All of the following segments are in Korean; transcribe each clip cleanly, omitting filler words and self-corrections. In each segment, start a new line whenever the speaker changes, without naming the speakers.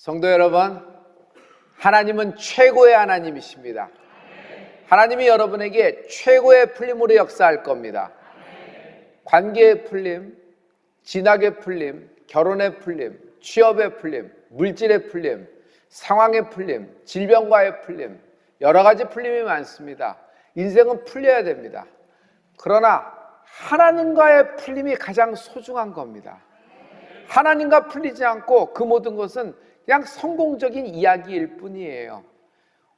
성도 여러분, 하나님은 최고의 하나님이십니다. 하나님이 여러분에게 최고의 풀림으로 역사할 겁니다. 관계의 풀림, 진학의 풀림, 결혼의 풀림, 취업의 풀림, 물질의 풀림, 상황의 풀림, 질병과의 풀림, 여러 가지 풀림이 많습니다. 인생은 풀려야 됩니다. 그러나 하나님과의 풀림이 가장 소중한 겁니다. 하나님과 풀리지 않고 그 모든 것은 그냥 성공적인 이야기일 뿐이에요.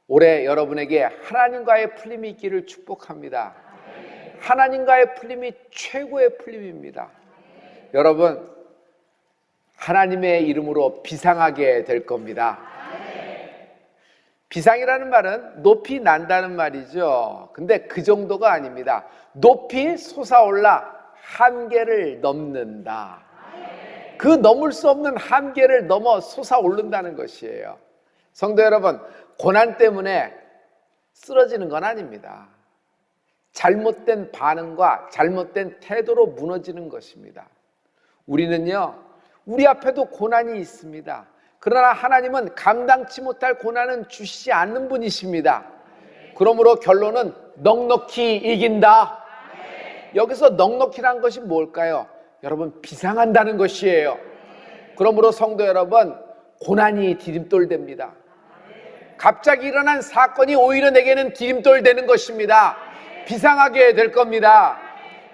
올해 여러분에게 하나님과의 풀림이 있기를 축복합니다. 하나님과의 풀림이 최고의 풀림입니다. 여러분, 하나님의 이름으로 비상하게 될 겁니다. 비상이라는 말은 높이 난다는 말이죠. 근데 그 정도가 아닙니다. 높이 솟아올라 한계를 넘는다. 그 넘을 수 없는 한계를 넘어 솟아오른다는 것이에요. 성도 여러분, 고난 때문에 쓰러지는 건 아닙니다. 잘못된 반응과 잘못된 태도로 무너지는 것입니다. 우리는요, 우리 앞에도 고난이 있습니다. 그러나 하나님은 감당치 못할 고난은 주시지 않는 분이십니다. 그러므로 결론은 넉넉히 이긴다. 여기서 넉넉히란 것이 뭘까요? 여러분, 비상한다는 것이에요. 그러므로 성도 여러분, 고난이 디딤돌 됩니다. 갑자기 일어난 사건이 오히려 내게는 디딤돌 되는 것입니다. 비상하게 될 겁니다.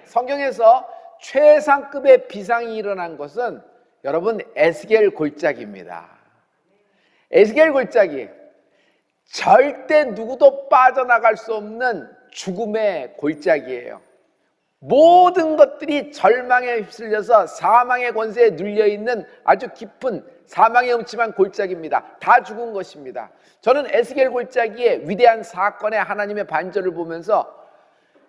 성경에서 최상급의 비상이 일어난 것은 여러분, 에스겔 골짜기입니다. 에스겔 골짜기, 절대 누구도 빠져나갈 수 없는 죽음의 골짜기예요. 모든 것들이 절망에 휩쓸려서 사망의 권세에 눌려있는 아주 깊은 사망의 음침한 골짜기입니다. 다 죽은 것입니다. 저는 에스겔 골짜기의 위대한 사건의 하나님의 반절을 보면서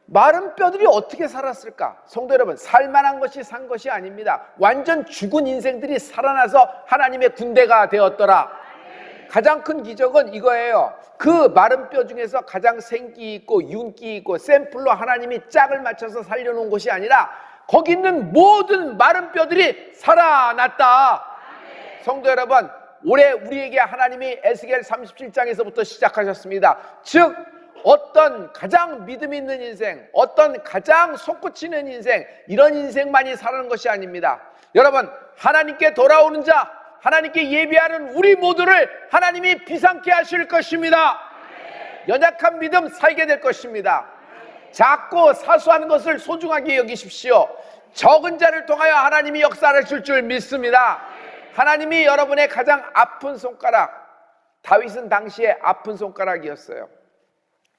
마른 뼈들이 어떻게 살았을까? 성도 여러분, 살만한 것이 산 것이 아닙니다. 완전 죽은 인생들이 살아나서 하나님의 군대가 되었더라. 가장 큰 기적은 이거예요. 그 마른 뼈 중에서 가장 생기 있고 윤기 있고 샘플로 하나님이 짝을 맞춰서 살려놓은 것이 아니라 거기 있는 모든 마른 뼈들이 살아났다. 성도 여러분, 올해 우리에게 하나님이 에스겔 37장에서부터 시작하셨습니다. 즉, 어떤 가장 믿음 있는 인생, 어떤 가장 솟구치는 인생, 이런 인생만이 살아는 것이 아닙니다. 여러분, 하나님께 돌아오는 자, 하나님께 예비하는 우리 모두를 하나님이 비상케 하실 것입니다. 연약한 믿음 살게 될 것입니다. 작고 사소한 것을 소중하게 여기십시오. 적은 자를 통하여 하나님이 역사하실 줄 믿습니다. 하나님이 여러분의 가장 아픈 손가락, 다윗은 당시에 아픈 손가락이었어요.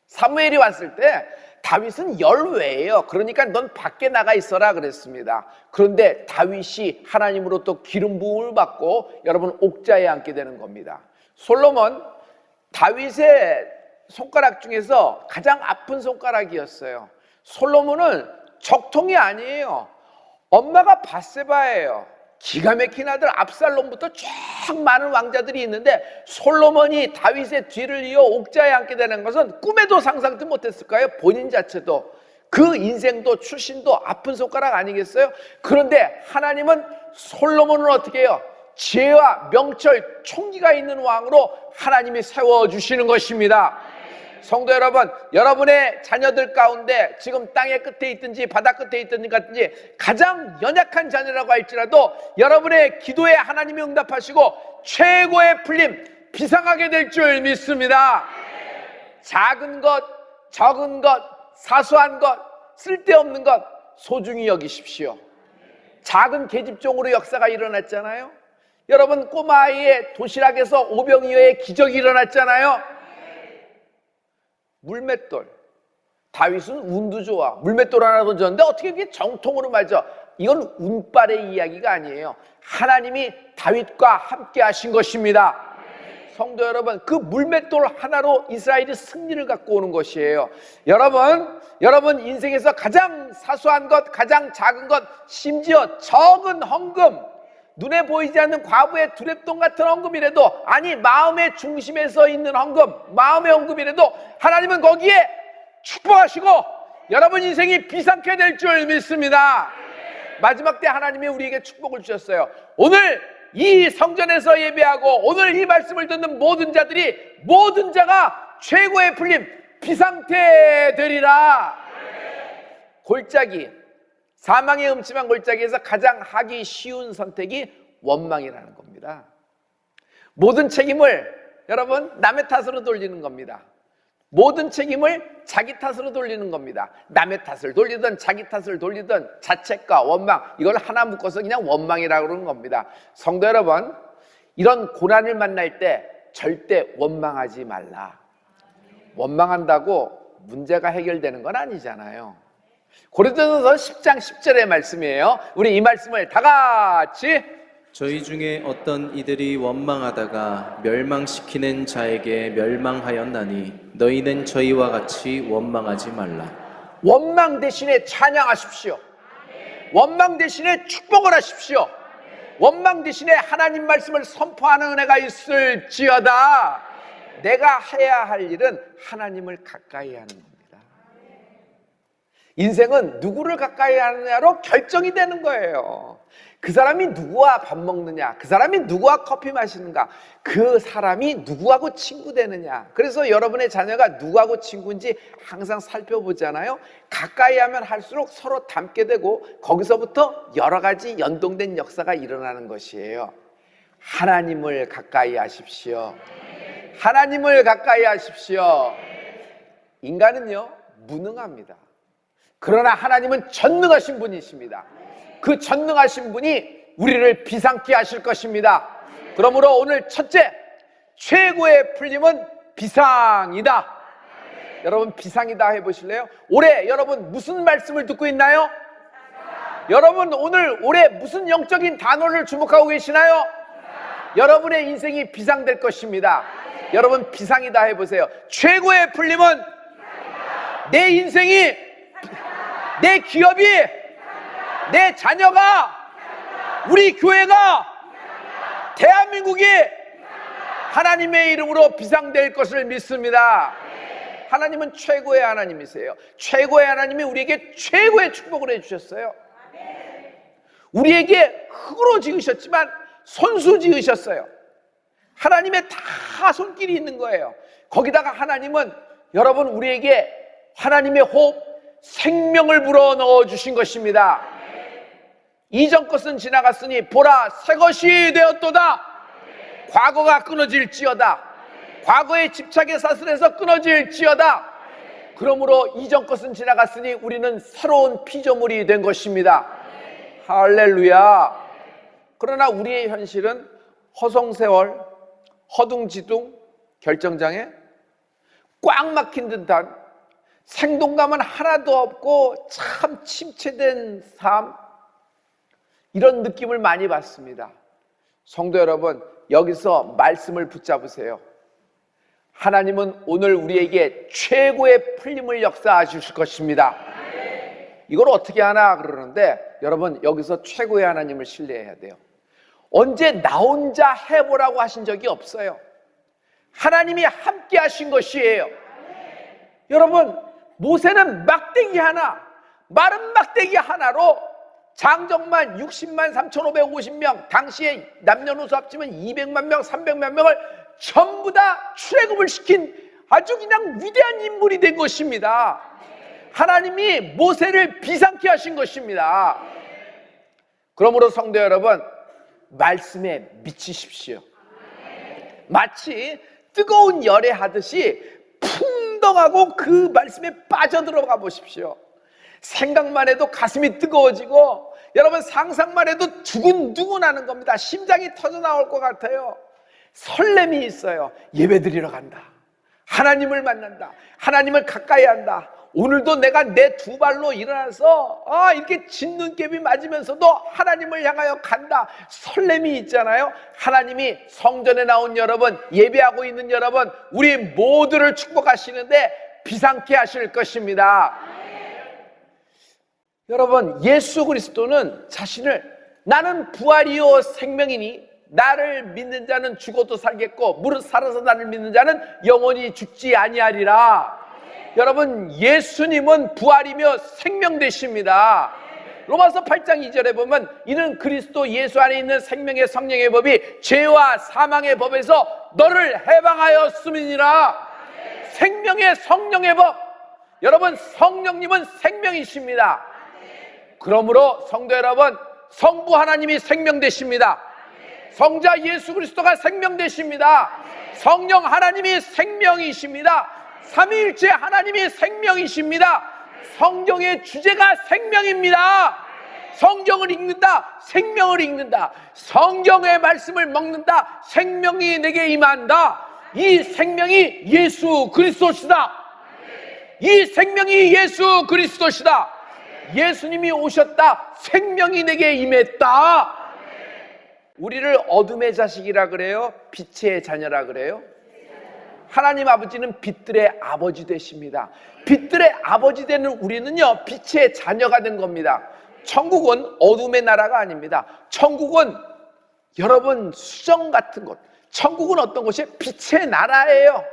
사무엘이 왔을 때 다윗은 열외예요. 그러니까 넌 밖에 나가 있어라 그랬습니다. 그런데 다윗이 하나님으로 또 기름 부음을 받고 여러분 옥자에 앉게 되는 겁니다. 솔로몬, 다윗의 손가락 중에서 가장 아픈 손가락이었어요. 솔로몬은 적통이 아니에요. 엄마가 밧세바예요. 기가 막힌 아들 압살롬부터 쫙 많은 왕자들이 있는데 솔로몬이 다윗의 뒤를 이어 옥자에 앉게 되는 것은 꿈에도 상상도 못했을까요? 본인 자체도, 그 인생도 출신도 아픈 손가락 아니겠어요? 그런데 하나님은 솔로몬을 어떻게 해요? 지혜와 명철, 총기가 있는 왕으로 하나님이 세워주시는 것입니다. 성도 여러분, 여러분의 자녀들 가운데 지금 땅의 끝에 있든지 바다 끝에 있든지 가장 연약한 자녀라고 할지라도 여러분의 기도에 하나님이 응답하시고 최고의 풀림, 비상하게 될 줄 믿습니다. 작은 것, 적은 것, 사소한 것, 쓸데없는 것 소중히 여기십시오. 작은 계집종으로 역사가 일어났잖아요. 여러분, 꼬마아이의 도시락에서 오병이어의 기적이 일어났잖아요. 물맷돌, 다윗은 운도 좋아, 물맷돌 하나 던졌는데 어떻게 그게 정통으로 맞아? 이건 운빨의 이야기가 아니에요. 하나님이 다윗과 함께 하신 것입니다. 성도 여러분, 그 물맷돌 하나로 이스라엘이 승리를 갖고 오는 것이에요. 여러분 인생에서 가장 사소한 것, 가장 작은 것, 심지어 적은 헌금, 눈에 보이지 않는 과부의 두랩돈 같은 헌금이라도, 아니 마음의 중심에서 있는 헌금, 마음의 헌금이라도 하나님은 거기에 축복하시고 여러분 인생이 비상케 될 줄 믿습니다. 마지막 때 하나님이 우리에게 축복을 주셨어요. 오늘 이 성전에서 예배하고 오늘 이 말씀을 듣는 모든 자들이 모든 자가 최고의 풀림 비상태 되리라. 골짜기, 사망의 음침한 골짜기에서 가장 하기 쉬운 선택이 원망이라는 겁니다. 모든 책임을 여러분 남의 탓으로 돌리는 겁니다. 모든 책임을 자기 탓으로 돌리는 겁니다. 남의 탓을 돌리든 자기 탓을 돌리든 자책과 원망, 이걸 하나 묶어서 그냥 원망이라고 그러는 겁니다. 성도 여러분, 이런 고난을 만날 때 절대 원망하지 말라. 원망한다고 문제가 해결되는 건 아니잖아요. 고린도전서 10장 10절의 말씀이에요. 우리 이 말씀을 다 같이
저희 중에 어떤 이들이 원망하다가 멸망시키는 자에게 멸망하였나니 너희는 저희와 같이 원망하지 말라.
원망 대신에 찬양하십시오. 원망 대신에 축복을 하십시오. 원망 대신에 하나님 말씀을 선포하는 은혜가 있을지어다. 내가 해야 할 일은 하나님을 가까이 하는 겁니다. 인생은 누구를 가까이 하느냐로 결정이 되는 거예요. 그 사람이 누구와 밥 먹느냐, 그 사람이 누구와 커피 마시는가, 그 사람이 누구하고 친구 되느냐. 그래서 여러분의 자녀가 누구하고 친구인지 항상 살펴보잖아요. 가까이 하면 할수록 서로 닮게 되고 거기서부터 여러 가지 연동된 역사가 일어나는 것이에요. 하나님을 가까이 하십시오. 하나님을 가까이 하십시오. 인간은요 무능합니다. 그러나 하나님은 전능하신 분이십니다. 그 전능하신 분이 우리를 비상케 하실 것입니다. 그러므로 오늘 첫째, 최고의 풀림은 비상이다. 여러분 비상이다 해보실래요? 올해 여러분 무슨 말씀을 듣고 있나요? 여러분 오늘 올해 무슨 영적인 단어를 주목하고 계시나요? 여러분의 인생이 비상될 것입니다. 여러분 비상이다 해보세요. 최고의 풀림은 내 인생이, 내 기업이, 내 자녀가, 우리 교회가, 대한민국이 하나님의 이름으로 비상될 것을 믿습니다. 하나님은 최고의 하나님이세요. 최고의 하나님이 우리에게 최고의 축복을 해주셨어요. 우리에게 흙으로 지으셨지만 손수 지으셨어요. 하나님의 다 손길이 있는 거예요. 거기다가 하나님은 여러분 우리에게 하나님의 호흡, 생명을 불어넣어 주신 것입니다. 이전 것은 지나갔으니 보라 새 것이 되었도다. 과거가 끊어질지어다. 과거의 집착의 사슬에서 끊어질지어다. 그러므로 이전 것은 지나갔으니 우리는 새로운 피조물이 된 것입니다. 할렐루야. 그러나 우리의 현실은 허송세월, 허둥지둥, 결정장애, 꽉 막힌 듯한 생동감은 하나도 없고 참 침체된 삶, 이런 느낌을 많이 받습니다. 성도 여러분, 여기서 말씀을 붙잡으세요. 하나님은 오늘 우리에게 최고의 풀림을 역사해 주실 것입니다. 이걸 어떻게 하나 그러는데 여러분 여기서 최고의 하나님을 신뢰해야 돼요. 언제 나 혼자 해보라고 하신 적이 없어요. 하나님이 함께 하신 것이에요. 여러분 모세는 막대기 하나, 마른 막대기 하나로 장정만 60만 3,550명, 당시에 남녀노소 합치면 200만 명, 300만 명을 전부 다 출애굽을 시킨 아주 그냥 위대한 인물이 된 것입니다. 하나님이 모세를 비상케 하신 것입니다. 그러므로 성도 여러분, 말씀에 미치십시오. 마치 뜨거운 열에 하듯이 풍덩하고 그 말씀에 빠져들어가 보십시오. 생각만 해도 가슴이 뜨거워지고 여러분 상상만 해도 두근두근 하는 겁니다. 심장이 터져 나올 것 같아요. 설렘이 있어요. 예배드리러 간다. 하나님을 만난다. 하나님을 가까이 한다. 오늘도 내가 내 두 발로 일어나서 이렇게 짓눈깨비 맞으면서도 하나님을 향하여 간다. 설렘이 있잖아요. 하나님이 성전에 나온 여러분, 예배하고 있는 여러분, 우리 모두를 축복하시는데 비상케 하실 것입니다. 여러분 예수 그리스도는 자신을 나는 부활이요 생명이니 나를 믿는 자는 죽어도 살겠고 무릇 살아서 나를 믿는 자는 영원히 죽지 아니하리라. 여러분 예수님은 부활이며 생명 되십니다. 로마서 8장 2절에 보면 이는 그리스도 예수 안에 있는 생명의 성령의 법이 죄와 사망의 법에서 너를 해방하였음이니라. 생명의 성령의 법. 여러분, 성령님은 생명이십니다. 그러므로 성도 여러분, 성부 하나님이 생명 되십니다. 성자 예수 그리스도가 생명 되십니다. 성령 하나님이 생명이십니다. 삼위일체 하나님이 생명이십니다. 성경의 주제가 생명입니다. 성경을 읽는다, 생명을 읽는다. 성경의 말씀을 먹는다, 생명이 내게 임한다. 이 생명이 예수 그리스도시다. 이 생명이 예수 그리스도시다. 예수님이 오셨다, 생명이 내게 임했다. 우리를 어둠의 자식이라 그래요? 빛의 자녀라 그래요? 하나님 아버지는 빛들의 아버지 되십니다. 빛들의 아버지 되는 우리는요, 빛의 자녀가 된 겁니다. 천국은 어둠의 나라가 아닙니다. 천국은 여러분 수정 같은 곳. 천국은 어떤 곳이에요? 빛의 나라예요.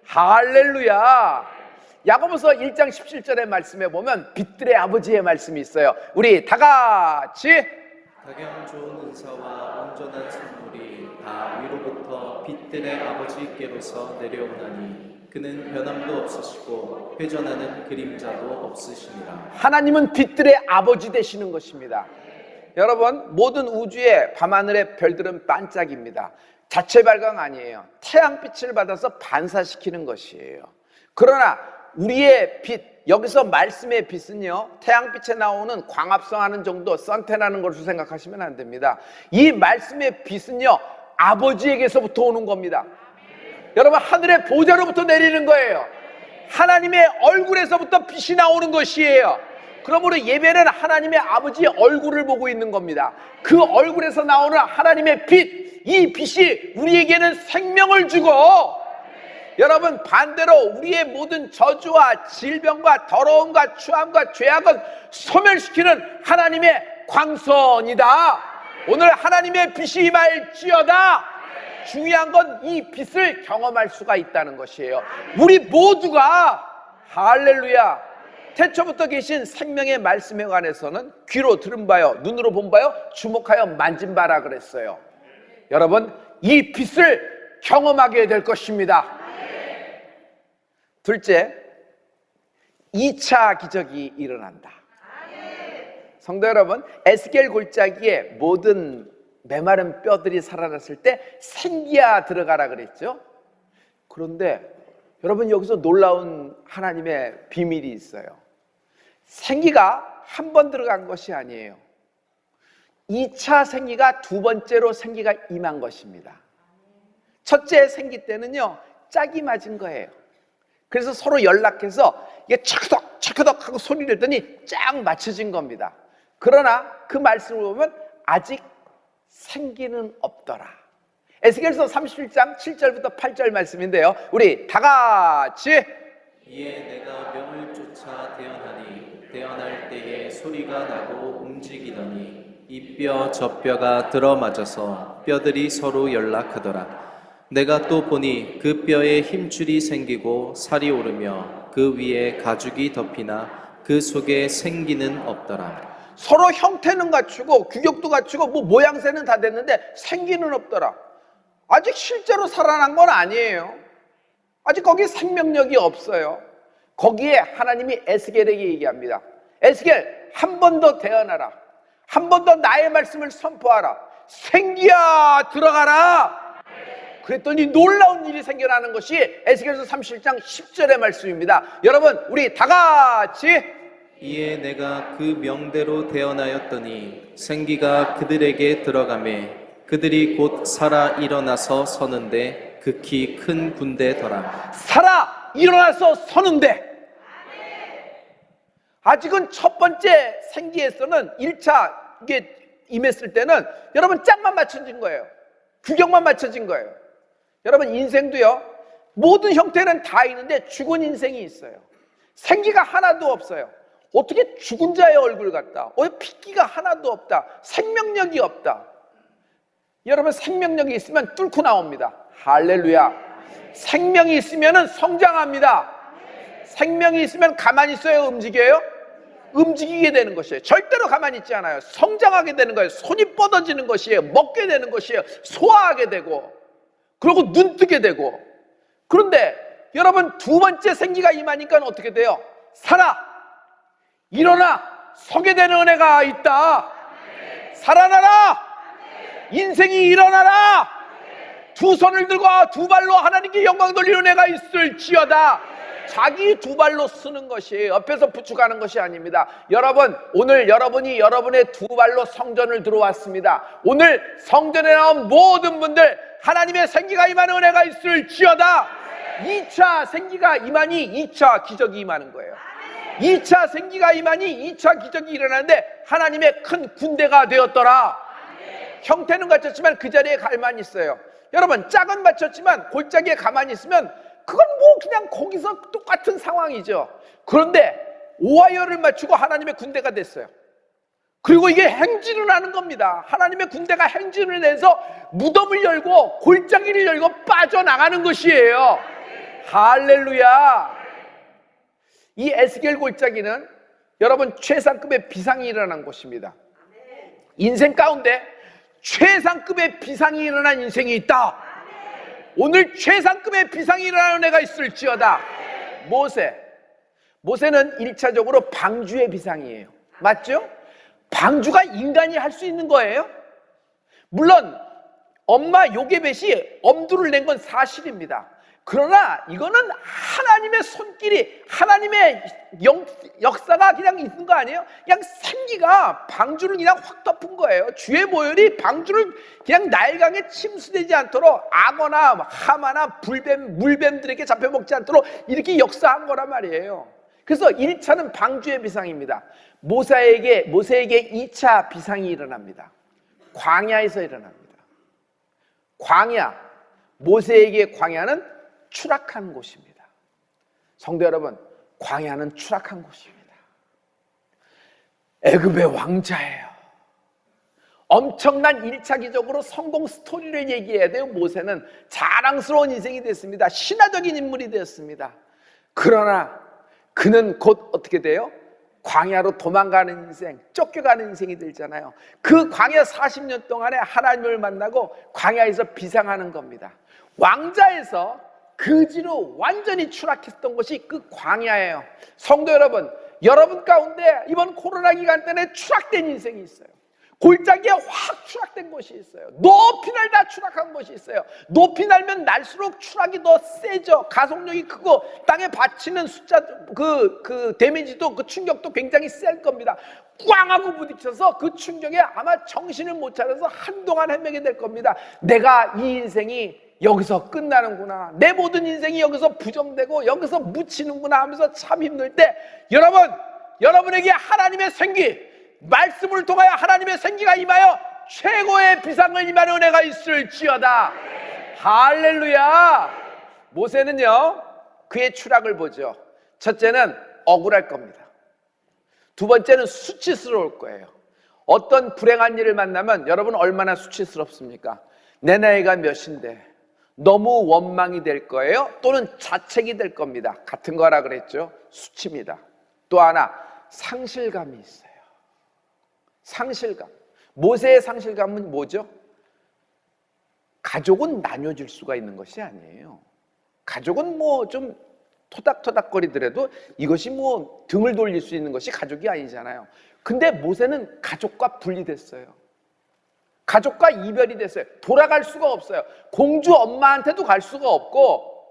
할렐루야. 야고보서 1장 17절의 말씀에 보면 빛들의 아버지의 말씀이 있어요. 우리 다 같이
가장 좋은 은사와 온전한 선물이 다 위로부터 빛들의 아버지께로서 내려오나니 그는 변함도 없으시고 회전하는 그림자도 없으시니라.
하나님은 빛들의 아버지 되시는 것입니다. 여러분, 모든 우주의 밤하늘의 별들은 반짝입니다. 자체 발광 아니에요. 태양빛을 받아서 반사시키는 것이에요. 그러나 우리의 빛, 여기서 말씀의 빛은요, 태양빛에 나오는 광합성하는 정도, 선탠하는 것으로 생각하시면 안 됩니다. 이 말씀의 빛은요, 아버지에게서부터 오는 겁니다. 여러분, 하늘의 보좌로부터 내리는 거예요. 하나님의 얼굴에서부터 빛이 나오는 것이에요. 그러므로 예배는 하나님의 아버지의 얼굴을 보고 있는 겁니다. 그 얼굴에서 나오는 하나님의 빛, 이 빛이 우리에게는 생명을 주고, 여러분, 반대로 우리의 모든 저주와 질병과 더러움과 추함과 죄악은 소멸시키는 하나님의 광선이다. 오늘 하나님의 빛이 임할지어다. 중요한 건 이 빛을 경험할 수가 있다는 것이에요. 우리 모두가, 할렐루야, 태초부터 계신 생명의 말씀에 관해서는 귀로 들은 바요, 눈으로 본 바요, 주목하여 만진 바라 그랬어요. 여러분, 이 빛을 경험하게 될 것입니다. 둘째, 2차 기적이 일어난다. 성도 여러분, 에스겔 골짜기에 모든 메마른 뼈들이 살아났을 때 생기야 들어가라 그랬죠. 그런데 여러분, 여기서 놀라운 하나님의 비밀이 있어요. 생기가 한 번 들어간 것이 아니에요. 2차 생기가 두 번째로 생기가 임한 것입니다. 첫째 생기 때는요, 짝이 맞은 거예요. 그래서 서로 연락해서 이게 차크덕 차크덕 하고 소리를 내더니 쫙 맞춰진 겁니다. 그러나 그 말씀을 보면 아직 생기는 없더라. 에스겔서 31장 7절부터 8절 말씀인데요, 우리 다 같이
이에 내가 명을 쫓아 대언하니 대언할 때에 소리가 나고 움직이더니 이 뼈 저 뼈가 들어맞아서 뼈들이 서로 연락하더라. 내가 또 보니 그 뼈에 힘줄이 생기고 살이 오르며 그 위에 가죽이 덮이나 그 속에 생기는 없더라.
서로 형태는 갖추고 규격도 갖추고 뭐 모양새는 다 됐는데 생기는 없더라. 아직 실제로 살아난 건 아니에요. 아직 거기에 생명력이 없어요. 거기에 하나님이 에스겔에게 얘기합니다. 에스겔, 한 번 더 대언하라. 한 번 더 나의 말씀을 선포하라. 생기야 들어가라. 그랬더니 놀라운 일이 생겨나는 것이 에스겔서 37장 10절의 말씀입니다. 여러분, 우리 다 같이
이에 내가 그 명대로 대언하였더니 생기가 그들에게 들어가매 그들이 곧 살아 일어나서 서는데 극히 큰 군대더라.
살아 일어나서 서는데, 아직은 첫 번째 생기에서는 1차 이게 임했을 때는 여러분 짝만 맞춰진 거예요. 규격만 맞춰진 거예요. 여러분, 인생도요, 모든 형태는 다 있는데 죽은 인생이 있어요. 생기가 하나도 없어요. 어떻게 죽은 자의 얼굴 같다, 핏기가 하나도 없다, 생명력이 없다. 여러분, 생명력이 있으면 뚫고 나옵니다. 할렐루야. 생명이 있으면 성장합니다. 생명이 있으면 가만히 있어요, 움직여요? 움직이게 되는 것이에요. 절대로 가만히 있지 않아요. 성장하게 되는 거예요. 손이 뻗어지는 것이에요. 먹게 되는 것이에요. 소화하게 되고, 그리고 눈 뜨게 되고. 그런데 여러분, 두 번째 생기가 임하니까 어떻게 돼요? 살아, 일어나, 서게 되는 은혜가 있다. 살아나라, 인생이 일어나라. 두 손을 들고 두 발로 하나님께 영광 돌리는 은혜가 있을지어다. 자기 두 발로 쓰는 것이에요. 옆에서 부축하는 것이 아닙니다. 여러분, 오늘 여러분이 여러분의 두 발로 성전을 들어왔습니다. 오늘 성전에 나온 모든 분들, 하나님의 생기가 임하는 은혜가 있을지어다. 2차 생기가 임하니 2차 기적이 임하는 거예요. 2차 생기가 임하니 2차 기적이 일어나는데 하나님의 큰 군대가 되었더라. 형태는 갖췄지만 그 자리에 가만히 있어요. 여러분, 짝은 맞췄지만 골짜기에 가만히 있으면 그건 뭐 그냥 거기서 똑같은 상황이죠. 그런데 오하이어를 맞추고 하나님의 군대가 됐어요. 그리고 이게 행진을 하는 겁니다. 하나님의 군대가 행진을 해서 무덤을 열고 골짜기를 열고 빠져나가는 것이에요. 할렐루야. 이 에스겔 골짜기는 여러분 최상급의 비상이 일어난 곳입니다. 인생 가운데 최상급의 비상이 일어난 인생이 있다. 오늘 최상급의 비상이 일어나는 애가 있을지어다. 모세는 1차적으로 방주의 비상이에요. 맞죠? 방주가 인간이 할 수 있는 거예요. 물론 엄마 요게벳이 엄두를 낸 건 사실입니다. 그러나 이거는 하나님의 손길이, 하나님의 역사가 그냥 있는 거 아니에요? 그냥 생기가 방주를 그냥 확 덮은 거예요. 주의 모혈이 방주를 그냥 나일강에 침수되지 않도록 악어나 하마나 물뱀들에게 잡혀먹지 않도록 이렇게 역사한 거란 말이에요. 그래서 1차는 방주의 비상입니다. 모세에게 2차 비상이 일어납니다. 광야에서 일어납니다. 광야, 모세에게 광야는 추락한 곳입니다. 성도 여러분, 광야는 추락한 곳입니다. 애굽의 왕자예요. 엄청난 1차 기적으로 성공 스토리를 얘기해야 돼요. 모세는 자랑스러운 인생이 됐습니다. 신화적인 인물이 되었습니다. 그러나 그는 곧 어떻게 돼요? 광야로 도망가는 인생, 쫓겨가는 인생이 되잖아요. 그 광야 40년 동안에 하나님을 만나고 광야에서 비상하는 겁니다. 왕자에서 그지로 완전히 추락했던 것이 그 광야예요. 성도 여러분, 여러분 가운데 이번 코로나 기간 때문에 추락된 인생이 있어요. 골짜기에 확 추락된 곳이 있어요. 높이 날다 추락한 곳이 있어요. 높이 날면 날수록 추락이 더 세죠. 가속력이 크고 땅에 받치는 숫자, 그 데미지도, 그 충격도 굉장히 셀 겁니다. 꽝 하고 부딪혀서 그 충격에 아마 정신을 못 차려서 한동안 헤매게 될 겁니다. 내가 이 인생이 여기서 끝나는구나, 내 모든 인생이 여기서 부정되고 여기서 묻히는구나 하면서 참 힘들 때, 여러분에게 하나님의 생기, 말씀을 통하여 하나님의 생기가 임하여 최고의 비상을 임하는 은혜가 있을지어다. 할렐루야. 모세는요, 그의 추락을 보죠. 첫째는 억울할 겁니다. 두 번째는 수치스러울 거예요. 어떤 불행한 일을 만나면 여러분 얼마나 수치스럽습니까? 내 나이가 몇인데 너무 원망이 될 거예요. 또는 자책이 될 겁니다. 같은 거라 그랬죠. 수치입니다. 또 하나, 상실감이 있어요. 상실감. 모세의 상실감은 뭐죠? 가족은 나눠줄 수가 있는 것이 아니에요. 가족은 뭐 좀 토닥토닥거리더라도 이것이 뭐 등을 돌릴 수 있는 것이 가족이 아니잖아요. 근데 모세는 가족과 분리됐어요. 가족과 이별이 됐어요. 돌아갈 수가 없어요. 공주 엄마한테도 갈 수가 없고,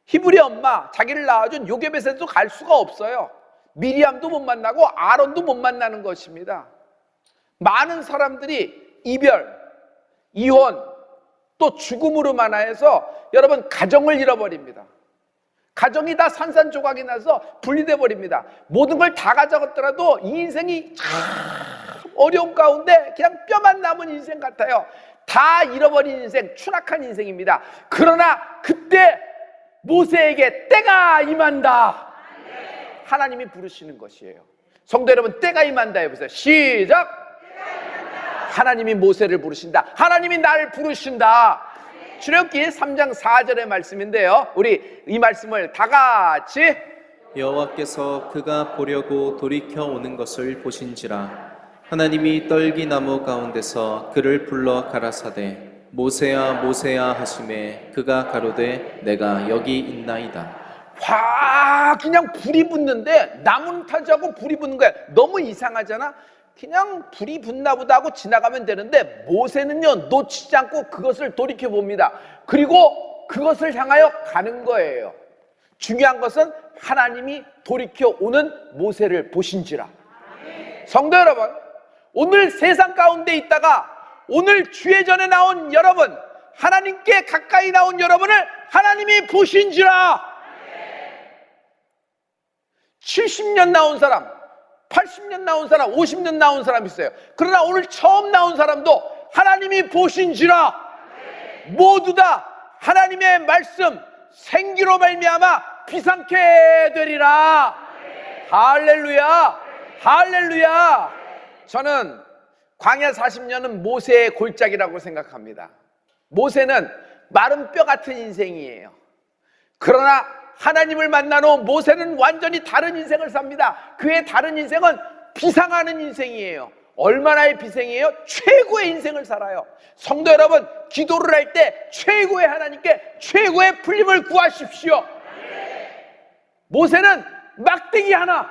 히브리 엄마, 자기를 낳아준 요게벳에도 갈 수가 없어요. 미리암도 못 만나고 아론도 못 만나는 것입니다. 많은 사람들이 이별, 이혼, 또 죽음으로 만화해서 여러분 가정을 잃어버립니다. 가정이 다 산산조각이 나서 분리돼 버립니다. 모든 걸 다 가져갔더라도 이 인생이 참 어려움 가운데 그냥 뼈만 남은 인생 같아요. 다 잃어버린 인생, 추락한 인생입니다. 그러나 그때 모세에게 때가 임한다. 하나님이 부르시는 것이에요. 성도 여러분, 때가 임한다 해보세요. 시작. 하나님이 모세를 부르신다. 하나님이 나를 부르신다. 출애굽기 3장 4절의 말씀인데요, 우리 이 말씀을 다 같이
여호와께서 그가 보려고 돌이켜 오는 것을 보신지라. 하나님이 떨기나무 가운데서 그를 불러 가라사대 모세야 모세야 하시매 그가 가로되 내가 여기 있나이다.
와, 그냥 불이 붙는데 나무는 타지 않고 불이 붙는 거야. 너무 이상하잖아. 그냥 불이 붙나 보다 하고 지나가면 되는데 모세는요 놓치지 않고 그것을 돌이켜 봅니다. 그리고 그것을 향하여 가는 거예요. 중요한 것은 하나님이 돌이켜 오는 모세를 보신지라. 성도 여러분, 오늘 세상 가운데 있다가 오늘 주의 전에 나온 여러분, 하나님께 가까이 나온 여러분을 하나님이 보신지라. 70년 나온 사람, 80년 나온 사람, 50년 나온 사람 있어요. 그러나 오늘 처음 나온 사람도 하나님이 보신지라. 모두 다 하나님의 말씀 생기로 말미암아 비상케 되리라. 할렐루야, 할렐루야. 저는 광야 40년은 모세의 골짜기라고 생각합니다. 모세는 마른 뼈 같은 인생이에요. 그러나 하나님을 만난 후 모세는 완전히 다른 인생을 삽니다. 그의 다른 인생은 비상하는 인생이에요. 얼마나의 비상이에요? 최고의 인생을 살아요. 성도 여러분, 기도를 할 때 최고의 하나님께 최고의 풀림을 구하십시오. 모세는 막대기 하나,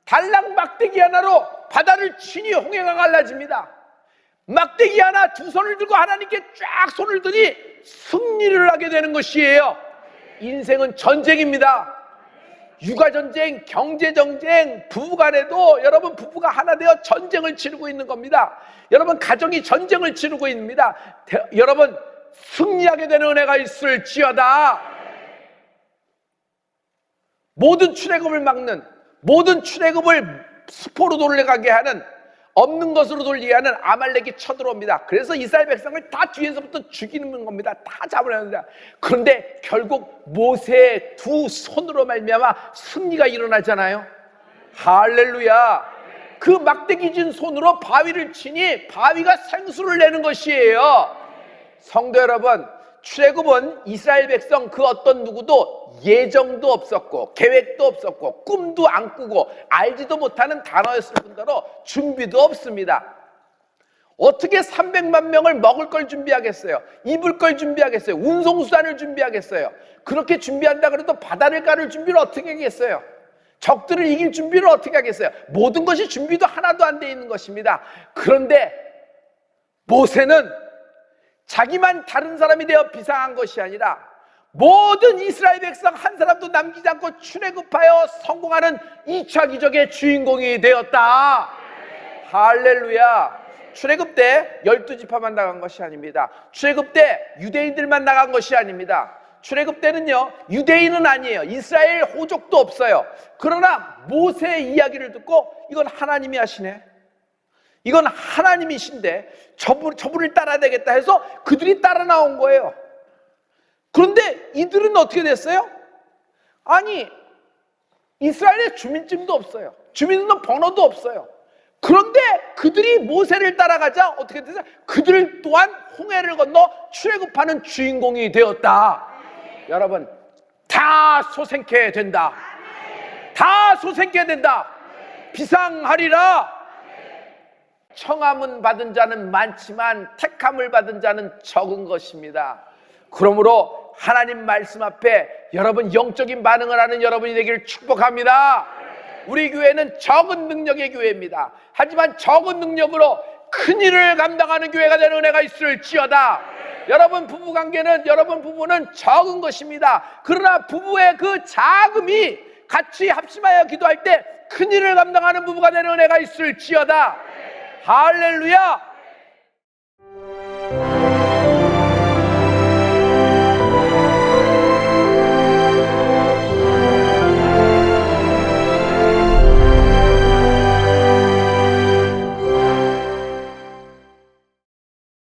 달랑 막대기 하나로 바다를 치니 홍해가 갈라집니다. 막대기 하나 두 손을 들고 하나님께 쫙 손을 드니 승리를 하게 되는 것이에요. 인생은 전쟁입니다. 육아전쟁, 경제전쟁, 부부간에도 여러분 부부가 하나 되어 전쟁을 치르고 있는 겁니다. 여러분 가정이 전쟁을 치르고 있습니다. 여러분 승리하게 되는 은혜가 있을지어다. 모든 출애굽을 막는, 모든 출애굽을 수포로 돌려가게 하는, 없는 것으로 돌리게 하는 아말렉이 쳐들어옵니다. 그래서 이스라엘 백성을 다 뒤에서부터 죽이는 겁니다. 다 잡으려합니다. 그런데 결국 모세의 두 손으로 말미암아 승리가 일어나잖아요. 할렐루야. 그 막대기 진 손으로 바위를 치니 바위가 생수를 내는 것이에요. 성도 여러분, 출애굽은 이스라엘 백성 그 어떤 누구도 예정도 없었고 계획도 없었고 꿈도 안 꾸고 알지도 못하는 단어였을 뿐더러 준비도 없습니다. 어떻게 300만 명을 먹을 걸 준비하겠어요? 입을 걸 준비하겠어요? 운송수단을 준비하겠어요? 그렇게 준비한다 그래도 바다를 가를 준비를 어떻게 하겠어요? 적들을 이길 준비를 어떻게 하겠어요? 모든 것이 준비도 하나도 안 돼 있는 것입니다. 그런데 모세는 자기만 다른 사람이 되어 비상한 것이 아니라 모든 이스라엘 백성 한 사람도 남기지 않고 출애굽하여 성공하는 2차 기적의 주인공이 되었다. 할렐루야. 출애굽 때 12지파만 나간 것이 아닙니다. 출애굽 때 유대인들만 나간 것이 아닙니다. 출애굽 때는요 유대인은 아니에요. 이스라엘 호족도 없어요. 그러나 모세의 이야기를 듣고 이건 하나님이 하시네, 이건 하나님이신데 저분을 따라야 되겠다 해서 그들이 따라 나온 거예요. 그런데 이들은 어떻게 됐어요? 아니, 이스라엘에 주민증도 없어요. 주민등록 번호도 없어요. 그런데 그들이 모세를 따라가자 어떻게 됐어요? 그들 또한 홍해를 건너 출애굽하는 주인공이 되었다. 여러분, 다 소생케 된다. 다 소생케 된다. 비상하리라. 청함은 받은 자는 많지만 택함을 받은 자는 적은 것입니다. 그러므로 하나님 말씀 앞에 여러분 영적인 반응을 하는 여러분이 되기를 축복합니다. 우리 교회는 적은 능력의 교회입니다. 하지만 적은 능력으로 큰 일을 감당하는 교회가 되는 은혜가 있을지어다. 여러분 부부관계는, 여러분 부부는 적은 것입니다. 그러나 부부의 그 자금이 같이 합심하여 기도할 때 큰 일을 감당하는 부부가 되는 은혜가 있을지어다. 할렐루야.